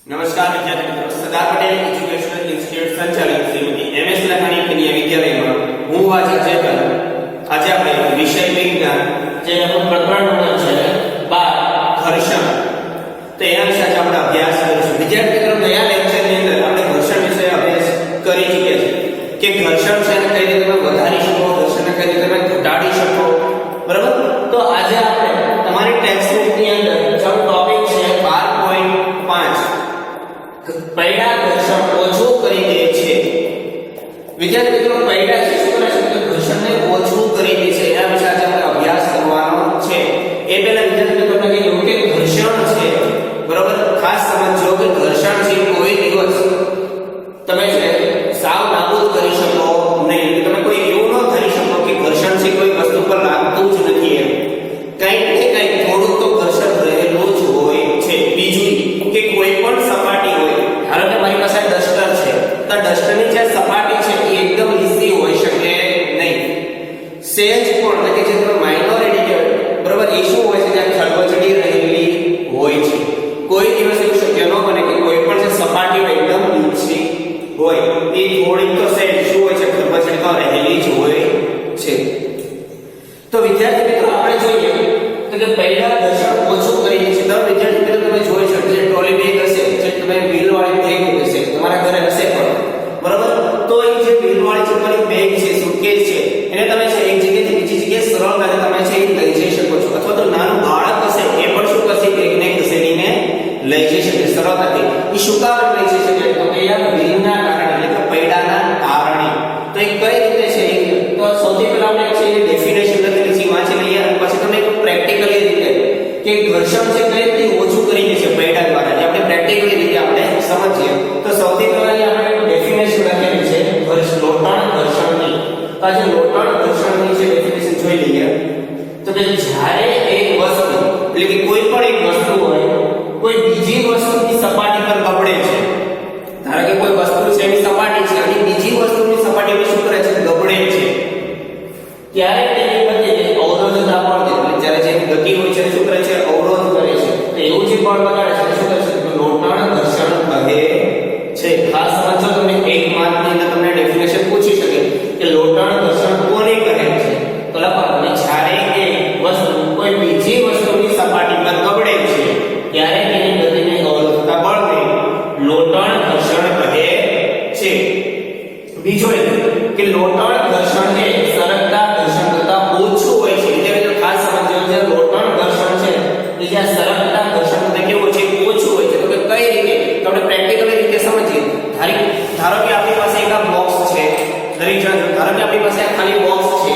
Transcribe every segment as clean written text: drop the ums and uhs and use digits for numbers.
નમસ્કાર વિદ્યાર્થી મિત્રો, સરદાર પટેલ એજ્યુકેશનલ ઇન્સ્ટિટ્યૂટ સંચાલિત શ્રીમતી એમએસ લખાણી કન્યા વિદ્યાલયમાં હું વાચક ચેતન. આજે આપણે વિષય વિજ્ઞાન જે આપણું પ્રકરણ નંબર છે 12 ઘર્ષણ, તો એના વિશે આજે આપણે અભ્યાસ કરીશું. વિદ્યાર્થી મિત્રો, ગયા લેક્ચરની અંદર આપણે ઘર્ષણ વિશે અભ્યાસ કરી ચૂક્યા છે કે ઘર્ષણ છે કઈ રીતે તમે વધારી શકો, ઘર્ષણને કઈ રીતે તમે ઘટાડી શકો, બરાબર. તો આજે આપણે તમારી ટેક્સ્ટબુકની અંદર જે ટોપિક છે 12.5 પૈડા ઘર્ષણ ઓછું કરી દે છે. વિદ્યાર્થી મિત્રો, પૈડા શું કરે છે કે ઘર્ષણને ઓછું કરી દે છે, એના વિશે આજે આપણે અભ્યાસ કરવાનો છે. એ પહેલા વિદ્યાર્થી મિત્રોને કહ્યું કે ઘર્ષણ છે, બરાબર, ખાસ સમજો કે ઘર્ષણ છે કોઈ દિવસ તમે છે સાવ નાબૂદ કરી શકો નહીં. તમે કોઈ એવું ન કરી શકો કે ઘર્ષણ છે કોઈ વસ્તુ પર લાગતું જ નથી, એમ કંઈક ને કંઈક થોડું તો ઘર્ષણ રહેલું જ હોય છે. બીજું કે કોઈ પણ સપાટી હોય, ધારો કે મારી પાસે ડસ્ટર છે, તો ડસ્ટરની જે સપાટી છે એ એકદમ ઈઝી હોઈ શકે નહીં. સેજ પણ એટલે કે જે માઇનોરિટી, બરાબર, એ શું હોય છે ત્યાં ખરબચડી રહેલી હોય છે. કોઈ દિવસ એવું શક્ય ન બને કે કોઈ પણ જે સપાટી હોય એકદમ ઊંચી હોય, એ થોડીક તો સેજ શું હોય છે ખરબચડી તો રહેલી જ હોય છે. તો વિદ્યાર્થી મિત્રો, આપણે જોઈએ તો કે પહેલા ઘર્ષણ ઓછું કરી દે છે. તો વિદ્યાર્થી મિત્રો, તમે જોઈ શકો જે ટ્રોલી બેગ હશે, જે તમે વ્હીલ વાળી બેગ હશે તમારા ઘરે હશે પણ, બરાબર, તો એ જે વ્હીલ વાળી જે તમારી બેગ છે, સુટકેસ છે, એને તમે છે એક જગ્યાએથી બીજી જગ્યાએ સરળતાથી તમે છે લઈ જઈ શકો છો. અથવા તો નાનું બાળક હશે એ પણ શું કરશે, બેગને ઘસેડીને લઈ જઈ શકે સરળતાથી. એ શું કારણ લઈ જઈ શકે, તો કે યાર વ્હીલના કારણે, એટલે કે પૈડાના કારણે. તો એ કઈ રીતે છે, તો સૌથી પહેલા આપણે છે ડેફિનેશન લખેલી છે, વાંચી લઈએ, અને પછી તમે પ્રેક્ટિકલી રીતે કે ઘર્ષણ છે કઈ રીતે ઓછું કરી દે છે પૈડા દ્વારા, આપણે પ્રેક્ટિકલી રીતે આપણે સમજીએ. તો સૌથી પહેલા આપણે ડેફિનેશન લખેલી છે લોટણ ઘર્ષણની. તો આજે લોટણ ઘર્ષણની જે ડેફિનેશન જોઈ લઈએ. તો કે જ્યારે એક વસ્તુ, એટલે કે કોઈ પણ એક વસ્તુ હોય, કોઈ બીજી વસ્તુની સપાટી પર ગબડે છે, ધારો કે કોઈ વસ્તુ છે એની સપાટી છે અને બીજી વસ્તુની સપાટી પર શું કરે છે, ગબડે છે, ત્યારે તેની વચ્ચે અવરોધતા બળ દે. એટલે જ્યારે જે ગતિ હોય છે શું કરે છે, અવરોધ કરે છે. તો એવું જે બળ લગાડે છે શું કરે છે, તો લોટણ ઘર્ષણ કહે છે. ખાસ સમજો, તમને એક માર્કની અંદર તમને ડેફિનેશન પૂછી શકે કે લોટણ ઘર્ષણ કોને કહે છે, તો લખવાનું જ્યારે એક વસ્તુ કોઈ બીજી વસ્તુની સપાટી પર ગબડે છે ત્યારે તેની ગતિને અવરોધતા બળને લોટણ ઘર્ષણ કહે છે. બીજો એક કે લોટણ ઘર્ષણ એ સરકતા ઘર્ષણ કરતા ઓછું હોય છે. એટલે ખાસ સમજો, જે લોટણ ઘર્ષણ છે એ જે સરકતા ઘર્ષણ કરતા કેવું છે, ઓછું હોય છે. તો કે કઈ રીતે, તો આપણે પ્રેક્ટિકલી રીતે સમજીએ. ધારો કે આપણી પાસે એક બોક્સ છે, દરેક જણ ધારો કે આપણી પાસે ખાલી બોક્સ છે,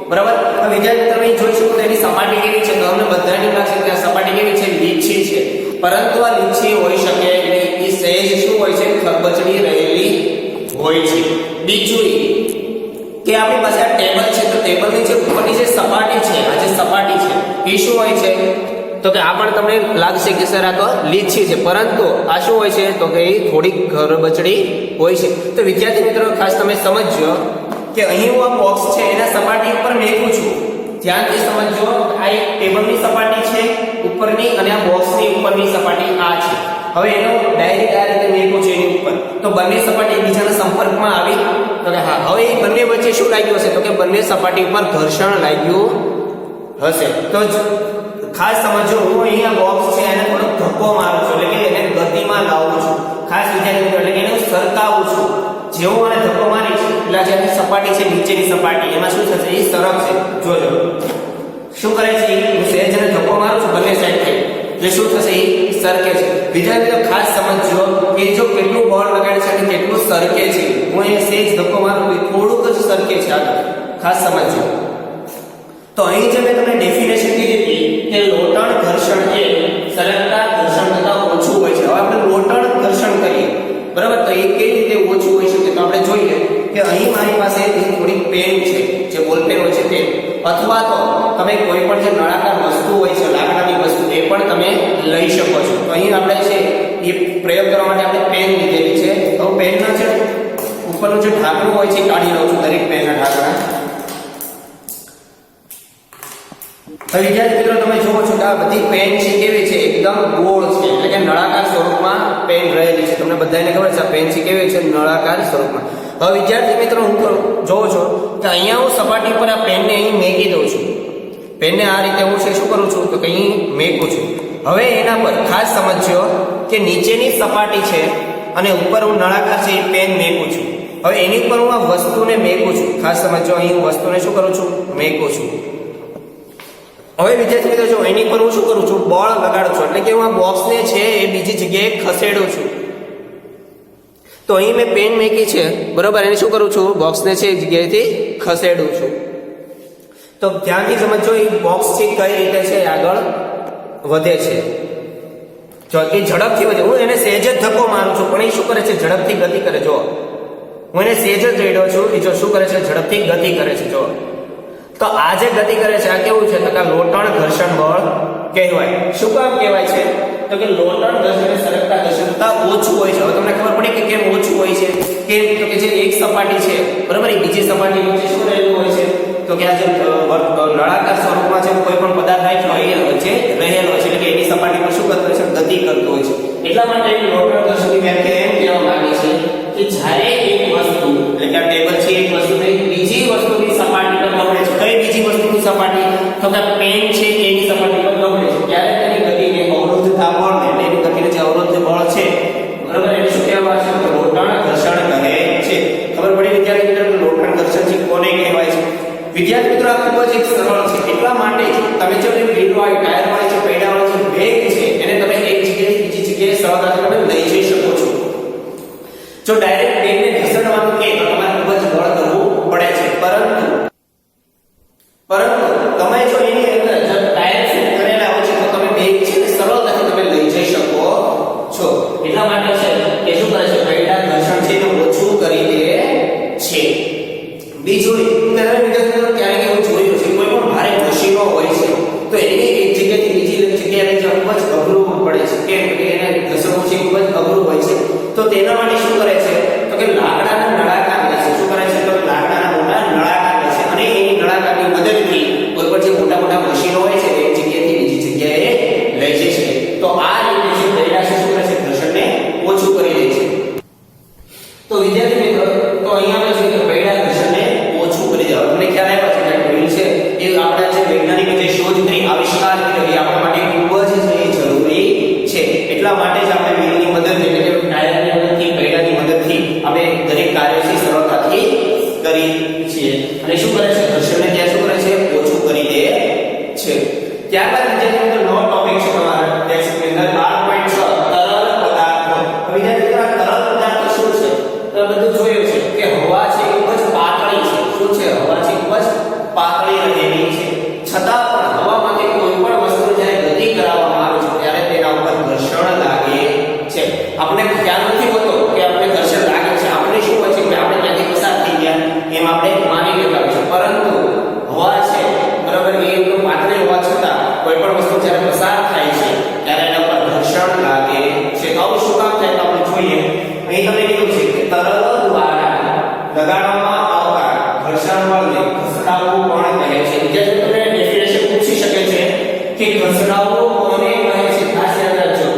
બરાબર. તો વિદ્યાર્થી તમે જોઈ શકો તો એની સપાટી કેવી છે, તો અમને બધાને લાગશે કે આ સપાટી કેવી છે, લીછી છે. પરંતુ આ લીછી હોઈ શકે નહીં, એ સહેજ શું હોય છે, ખરબચડી રહેલી હોય છે. બીજું કે આપણી પાસે આ ટેબલ છે, તો ટેબલની જે ઉપરની જે સપાટી છે, આ જે સપાટી છે એ શું હોય છે, તો કે આ પણ તમને લાગશે કે સર આ તો લીછી છે, પરંતુ આ શું હોય છે, તો કે એ થોડીક ખરબચડી હોય છે. તો વિદ્યાર્થી મિત્રો, ખાસ તમે સમજો કે અહીં હું આ બોક્સ છે એના સપાટી ઉપર મેકું છું, ધ્યાનથી સમજો. આ એક ટેબલની સપાટી છે ઉપરની, અને આ બોક્સની ઉપરની સપાટી આ છે. હવે એનો ડાયરેક્ટ આ રીતે મેકું છે એની ઉપર, તો બંને સપાટી એકબીજાના સંપર્કમાં આવી, તો કે હા, હવે એ બંને વચ્ચે શું લાગ્યું હશે, તો કે બંને સપાટી ઉપર ઘર્ષણ લાગ્યું હશે. તો ખાસ સમજો, હું અહીંયા બોક્સ છે એને થોડો ધક્કો મારું છું, એટલે કે એને ગતિમાં લાવું છું. ખાસ વિચારી મિત્રો, એટલે કે એને સરકાવું છું. જેવું મને ધક્કો મારીશ એટલે જે સપાટી છે નીચેની સપાટી, એમાં શું થશે, એ સરકશે. જોજો શું કરે છે, હું સહેજને ધક્કો મારું છું બંને સાઈડથી, એટલે શું થશે, એ સરકે છે. વિદ્યાર્થીઓ ખાસ સમજો કે જો કેટલું બળ લગાડે છે અને કેટલું સરકે છે. હું અહીંયા સહેજ ધક્કો મારું તો થોડુંક જ સરકે છે આગળ, ખાસ સમજો. તો અહીં જે મેં તમને ડેફિનેશન કીધી હતી કે લોટણ ઘર્ષણ એ સરકતા ઘર્ષણ કરતા ઓછું હોય છે. હવે આપણે લોટણ ઘર્ષણ કરીએ, બરાબર, તો એ કેવી રીતે ઓછું હોઈ શકે, તો આપણે જોઈએ કે અહીં મારી પાસે થોડી પેન છે, જે બોલ પેન હોય છે તે, અથવા તો તમે કોઈ પણ જે નળાકાર વસ્તુ હોય છે, લાકડાની વસ્તુ, એ પણ તમે લઈ શકો છો. તો અહીં આપણે છે એ પ્રયોગ કરવા માટે આપણે પેન લીધેલી છે. તો પેનના છે ઉપરનું જે ઢાંકણું હોય છે કાઢી લઉં છું, દરેક પેનના ઢાંકણા. હવે વિદ્યાર્થી મિત્રો તમે જોવો છો કે આ બધી પેન છે કેવી છે એકદમ ગોળ છે એટલે કે નળાકાર સ્વરૂપમાં પેન રહેલી છે તમને બધાને ખબર છે આ પેન છે કેવી છે નળાકાર સ્વરૂપમાં હવે વિદ્યાર્થી મિત્રો હું જોવો છો કે અહીંયા હું સપાટી પર આ પેનને અહીં મેકી દઉં છું પેનને આ રીતે હું શું કરું છું તો અહીં મેકું છું હવે એના પર ખાસ સમજજો કે નીચેની સપાટી છે અને ઉપર હું નળાકાર છે એ પેન મેકું છું હવે એની ઉપર હું આ વસ્તુને મેકું છું ખાસ સમજો અહીં હું વસ્તુને શું કરું છું મેકું છું હવે વિદ્યાર્થી મિત્રો જો એની પર હું શું કરું છું બળ લગાડું છું એટલે કે હું આ બોક્સને છે એ બીજી જગ્યાએ ખસેડું છું તો અહીં મેં પેન મેકી છે બરોબર એને શું કરું છું બોક્સને છે એ જગ્યાએથી ખસેડું છું તો ધ્યાનથી સમજો એ બોક્સ છે કઈ રીતે છે આગળ વધે છે જો એ ઝડપથી વધે હું એને સહેજ જ ધક્કો મારું છું પણ એ શું કરે છે ઝડપથી ગતિ કરે જો હું એને સહેજ જ રેડો છું એ જો શું કરે છે ઝડપથી ગતિ કરે છે જો તો આ જે ગતિ કરે છે આ કેવું છે તો કે લોટણ ઘર્ષણ બળ કહેવાય શું કામ કહેવાય છે તો કે લોટણ ઘર્ષણ સરકતા ઘર્ષણતા ઓછું હોય છે હવે તમને ખબર પડી કે કેમ ઓછું હોય છે કેમ તો કે જે એક સપાટી છે બરાબર એ બીજી સપાટી વચ્ચે શું રહેલું હોય છે તો કે આ જે નળાકાર સ્વરૂપમાં છે કોઈ પણ પદાર્થ હોય વચ્ચે રહેલો હોય છે એટલે કે એની સપાટી પર શું કરતો હોય છે ગતિ કરતો હોય છે એટલા માટે લોટણ ઘર્ષણની વ્યાખ્યા એમ કહેવા માંગે છે કે જ્યારે એક વસ્તુ એટલે કે આ ટેબલ છે એક વસ્તુ બીજી વસ્તુની સપાટી પર ગમડે છે કઈ બીજી વસ્તુની સપાટી તો કે પેન છે એની સપાટી પર ગમડે છે ત્યારે તેની ગતિને અવરોધતા બળ એટલે એની ગતિને જે અવરોધ બળ છે બરાબર એને શું કહેવાય છે લોટણ ઘર્ષણ કહે છે ખબર પડી વિદ્યાર્થી મિત્રો લોટણ ઘર્ષણ છે કોને કહેવાય છે વિદ્યાર્થી મિત્રો આ ખૂબ જ એક સરળ છે એટલા માટે તમે જો વ્હીલ હોય ટાયર હોય છે પૈડા હોય છે બ્રેક છે એને તમે એક જગ્યાએ બીજી જગ્યાએ સરળતાથી તમે લઈ જઈ શકો છો જો ડાયરેક્ટ પેનને ઘસડવાનું કે તો તમારે ખૂબ જ બળ કરવું પડે છે પરંતુ તમે જો એની અંદર જો ટાયર ફિટ કરેલા હોય છે તો તમે બેગ છે ને સરળતાથી તમે લઈ જઈ શકો છો એટલા માટે છે કે શું કરે છે પૈડા ઘર્ષણ છે એને ઓછું કરી દે છે બીજું તમે વિદ્યાર્થીઓ ક્યારેક એવું જોયું છે કોઈ પણ ભારે મશીનો હોય છે તો એને એક જગ્યાએથી બીજી જગ્યાએ લઈ જવું ખૂબ જ અઘરું પડે છે કેમ કે એને ઘસડવું છે ખૂબ જ અઘરું હોય છે તો તેના માટે શું કરે છે તો કે લાકડાના નળાકાર લે છે શું કરે છે તો લાકડાના મોટા નળાકાર લે છે અને એની નળાકારની મદદથી કોઈ પણ જે મોટા મોટા મશીનો હોય છે તે એક જગ્યાએથી બીજી જગ્યાએ લઈ જાય છે તો આ રીતે જે પૈડા છે શું કરે છે ઘર્ષણને ઓછું કરી દે છે તો વિદ્યાર્થી મિત્રો તો અહીંયા આપણે જોઈએ પૈડા ઘર્ષણને ઓછું કરી દેવા તમને ખ્યાલ આવ્યો છે કે વ્હીલ છે એ આપણા જે વૈજ્ઞાનિકો જે શોધ કરી આવિષ્કાર કર્યો એ આપણા માટે ખૂબ જ જરૂરી છે એટલા માટે જ આપણે વ્હીલની મદદ એટલે કે ટાયરની મદદથી પૈડાની મદદથી આપણે દરેક કાર્યો છે સરળતાથી કરી છીએ અને શું કરે છે ઘર્ષણને ત્યાં શું કરે છે ઓછું કરી દે છે ત્યારબાદ વિદ્યાર્થી મિત્રો નવો ટોપિક છે તમારા ટેક્સ્ટની અંદર 12.6 તરલ પદાર્થો વિદ્યાર્થી મિત્રો તરલ પદાર્થ શું છે તો બધું જોયું છે કે હવા છે ખૂબ જ પાતળી છે શું છે હવા છે ખૂબ જ પાતળી રહેલી છે છતાં પણ હવામાંથી કોઈ પણ વસ્તુ જ્યારે ગતિ કરાવવામાં આવે છે ત્યારે તેના ઉપર ઘર્ષણ લાગે છે આપણે ખ્યાલ નથી હોતો કે આપણે ઘર્ષણ લાગે છે આપણે શું હોય છે કે આપણે ત્યાંથી પસાર થઈ ગયા એમ આપણે માની લેતા હોય છે પરંતુ હવા છે બરાબર એ એકદમ પાતળી હોવા છતાં કોઈ પણ વસ્તુ જ્યારે પસાર થાય છે ત્યારે એના ઉપર ઘર્ષણ લાગે છે તો આવું શું કામ થાય તો આપણે જોઈએ અહીં તમને કીધું છે કે તરલ દ્વારા લગાડવામાં આવતા ઘર્ષણ બળને ઘસડાવવું કોણ કહે છે વિદ્યાર્થીઓ તમને ડેફિનેશન પૂછી શકે છે કે ઘસડાવવું કોને કહે છે ખાસ યાદ રાખજો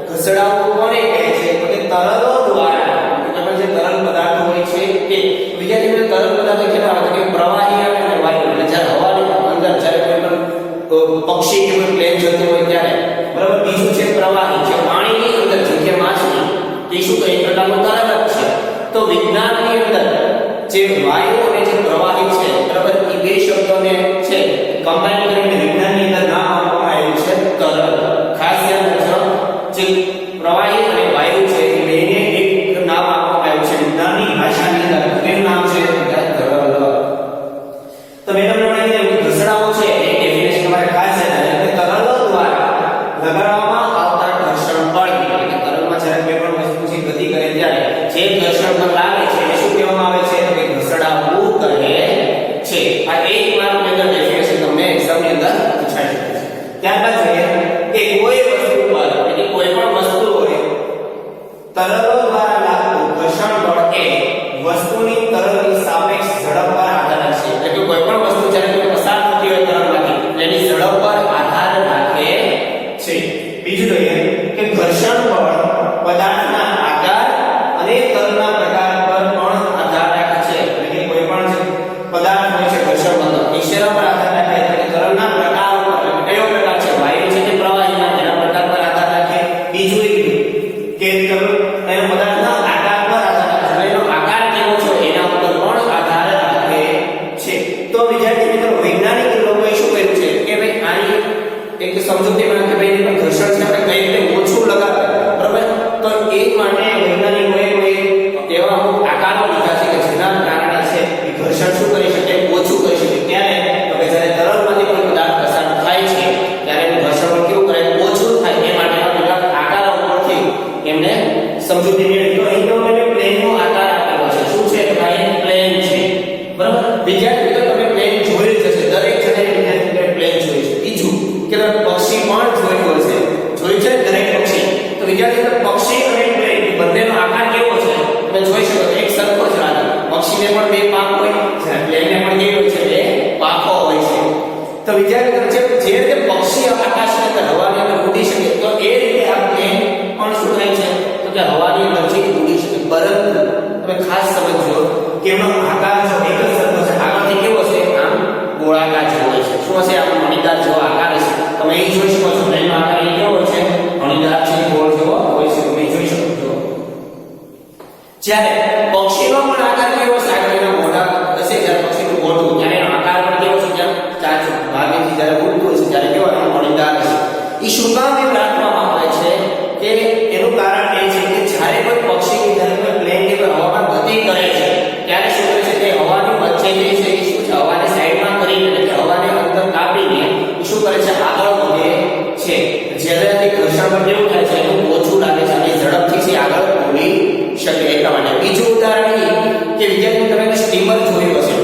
ઘસડાવવું કોને કહે છે તો કે તરલો દ્વારા તમે જે તરલ પદાર્થો હોય છે કે વિદ્યાર્થીઓ તરલ પદાર્થો કેવા આવે કે પ્રવાહી આવે અને વાયુ એટલે જ્યારે હવાની અંદર જ્યારે કોઈ પણ પક્ષી કે કોઈ પ્લેન જતું હોય ત્યારે બરાબર બીજું છે પ્રવાહી જે પાણીની અંદર છે કે માછલી એ શું કહે પ્રકારનો તરલ છે તો વિજ્ઞાનની અંદર જે વાયુ અને જે પ્રવાહી છે બરાબર એ બે શબ્દોને છે કમ્બાઈન કરીને વિજ્ઞાનની અંદર નામ આપવામાં આવ્યું છે તરલ ખાસ યાદ રાખજો જે પ્રવાહી અને વાયુ છે એ બેને એક નામ આપવામાં આવ્યું છે વિજ્ઞાનની ભાષાની અંદર તેનું નામ છે તરલ તો મેડમ આપણે ઘસડાવો છે એ ડેફિનેશન તમારે ખાસ યાદ રાખજો કે તરલ દ્વારા લગાડવામાં આવતા ઘર્ષણ બળ એટલે કે તરલમાં જ્યારે કોઈ પણ વસ્તુ છે ગતિ કરે ત્યારે જે ઘર્ષણ બળ લાગે છે એને શું કહેવામાં આવે છે કે ઘસડાવવું કહે છે આ એક માર્કની અંદર ડેફિનેશન તમને એક્ઝામની અંદર પૂછાઈ શકે છે ત્યારબાદ જોઈએ કે કોઈ વસ્તુ પર એટલે કોઈ પણ વસ્તુ હોય તરલો દ્વારા લાગતું ઘર્ષણ બળ એ વસ્તુની તરલની સાપેક્ષ ઝડપ પર આધારિત છે એટલે કે કોઈ પણ વસ્તુ જ્યારે પસાર થતી હોય તરલમાંથી એની ઝડપ ઘર્ષણ બળ પદાર્થના આકાર અને તલના પ્રકાર પર પણ આધાર રાખે છે. એટલે કે કોઈ પણ જે પદાર્થ હોય છે ઘર્ષણ બળ એ શેના પર આધાર રાખે છે? તલના પ્રકાર પર. કયો પ્રકાર છે? વાયુ છે કે પ્રવાહીના? એના પ્રકાર પર આધાર રાખે. બીજું કે તલ એનો પદાર્થના આકાર પર આધાર રાખે છે. એનો આકાર કેવો છે એના ઉપર પણ આધાર રાખે છે. તો વિદ્યાર્થી મિત્રો વૈજ્ઞાનિક લોકોએ શું કર્યું છે કે ભાઈ આની એક સમજૂતી બનાવી કે ભાઈ એનું ઘર્ષણ છે આપણે કઈ રીતે ઓછું લગાવે, બરોબર? તો એ માટે વૈજ્ઞાનિકોએ કોઈ એવા અમુક આકારો લીધા છે કે જેના કારણે છે એ ઘર્ષણ શું કરી શકે? ઓછું કરી શકે. ત્યારે તો કે જ્યારે તરલમાંથી કોઈ પદાર્થ પસાર થાય છે ત્યારે એનું ઘર્ષણ પણ કેવું કરે? ઓછું થાય. એ માટેના કેટલાક આકારો ઉપરથી એમને સમજૂતી મેળવી. તો અહીં તો મેં પ્લેનનો આકાર આપેલો છે. શું છે? ભાઈ પ્લેન છે, બરાબર? વિદ્યાર્થી મિત્રો તમે પ્લેન જોઈ જ હશે. દરેક જણે વિદ્યાર્થીઓએ પ્લેન જોઈ છે. બીજું કે તમે પક્ષી પણ જોયું હશે. જોઈ છે દરેક પક્ષી. તો વિદ્યાર્થી મિત્રો પક્ષી અને પ્લેન બંનેનો આકાર કેવો છે તમે જોઈ શકો છો. એક સરખો જ લાગે. પક્ષીને પણ બે પાંખ હોય છે, પ્લેનને પણ કેવી હોય છે? બે પાંખો હોય છે. તો વિદ્યાર્થી મિત્રો જે રીતે પક્ષી આકાશની અંદર હવાની અંદર ઉડી શકે તો એ રીતે આ પ્લેન પણ શું થાય છે તો કે હવાની અંદરથી ઉડી શકે. પરંતુ તમે ખાસ સમજો કે એનો આકાર જો એક જ સરખો છે. આગળથી કેવો છે? આમ ગોળાકાર જેવો હોય છે. શું હશે? આમ મણીદાર જેવો આકાર હશે. તમે અહીં જોઈ શકો છો. એનો આકાર એ કેવો છે? મણીદાર છે, ગોળ જેવો હોય છે. તમે જોઈ શકો છો. જ્યારે પક્ષીનો પણ આકાર કેવો છે? આગળ એના મોઢા હશે. જ્યારે પક્ષીનું મોઢું ત્યારે એનો આકાર પણ કેવો છે? જેમ ચાચુ ભાગેથી જ્યારે ઉડતું હશે ત્યારે કેવો? એનો મણીદાર હશે. એ શું કામ એમ રાખવામાં આવે છે કે એનું કારણ એ છે કે જ્યારે કોઈ પક્ષી જ્યારે કોઈ પ્લેન કે હવામાં ગતિ કરે છે ત્યારે શું કરે છે? તે હવાની વચ્ચેથી છે એ શું છે? હવાને સાઈડમાં કરીને એટલે કે હવાને અંદર કાપીને શું કરે છે? આગળ વધે છે. જેનાથી ઘર્ષણ પણ કેવું થાય છે? એનું ઓછું લાગે છે અને ઝડપથી છે આગળ ઉડી શકે. એટલા માટે બીજું ઉદાહરણ એ કે વિદ્યાર્થીઓ તમે સ્ટીમર જોયું હશે.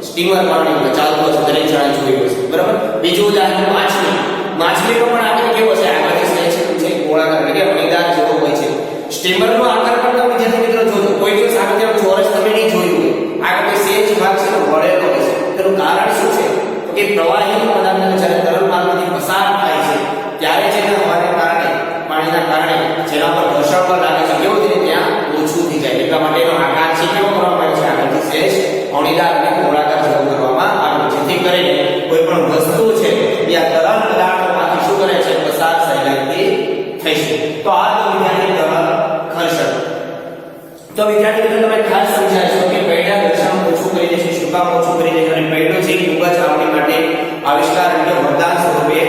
સ્ટીમર પાણીમાં ચાલતું હશે. દરેક જણા જોયું હશે, બરાબર? બીજું ઉદાહરણ માછલી. માછલીનો પણ આકાર કેવો છે? આગળથી છે ગોળાકાર એટલે કે મણીદાર જેવો હોય છે. સ્ટીમરનો આકાર પણ તમે વિદ્યાર્થી મિત્રો જોજો. કોઈ દિવસ આ રીતે ચોરસ તમે નહીં જોયું હોય. આગળ સેજ ભાગ છે વળેલો હોય છે. તેનું કારણ શું છે? તો કે પ્રવાહી પદાર્થ જ્યારે તરલ માર્ગમાંથી પસાર થાય છે ત્યારે છે ને હવાને કારણે પાણીના કારણે જેના પર ઘર્ષણ પણ લાગે છે કેવું થાય? ત્યાં ઓછું થઈ જાય. એટલા માટે એનો આકાર છે કેવો કરવામાં આવે છે? આગળથી સેજ મણીદાર અને ગોળાકાર જેવો કરવામાં આવે છે. જેથી કરીને કોઈ પણ વસ્તુ છે એ આ તરલ પદાર્થમાંથી શું કરે છે? પસાર સહેલાઈથી થઈ શકે. તો આ તો વિદ્યાર્થી તરલ ઘર્ષણ. તો વિદ્યાર્થી મિત્રો તમે ખાસ સમજાશો કે પૈડા ઘર્ષણ ઓછું કરી દેશે. શું કામ ઓછું કરી દેશે? અને પૈડો છે ખૂબ જ આપણી માટે આવિષ્કાર એટલે વરદાન સ્વરૂપે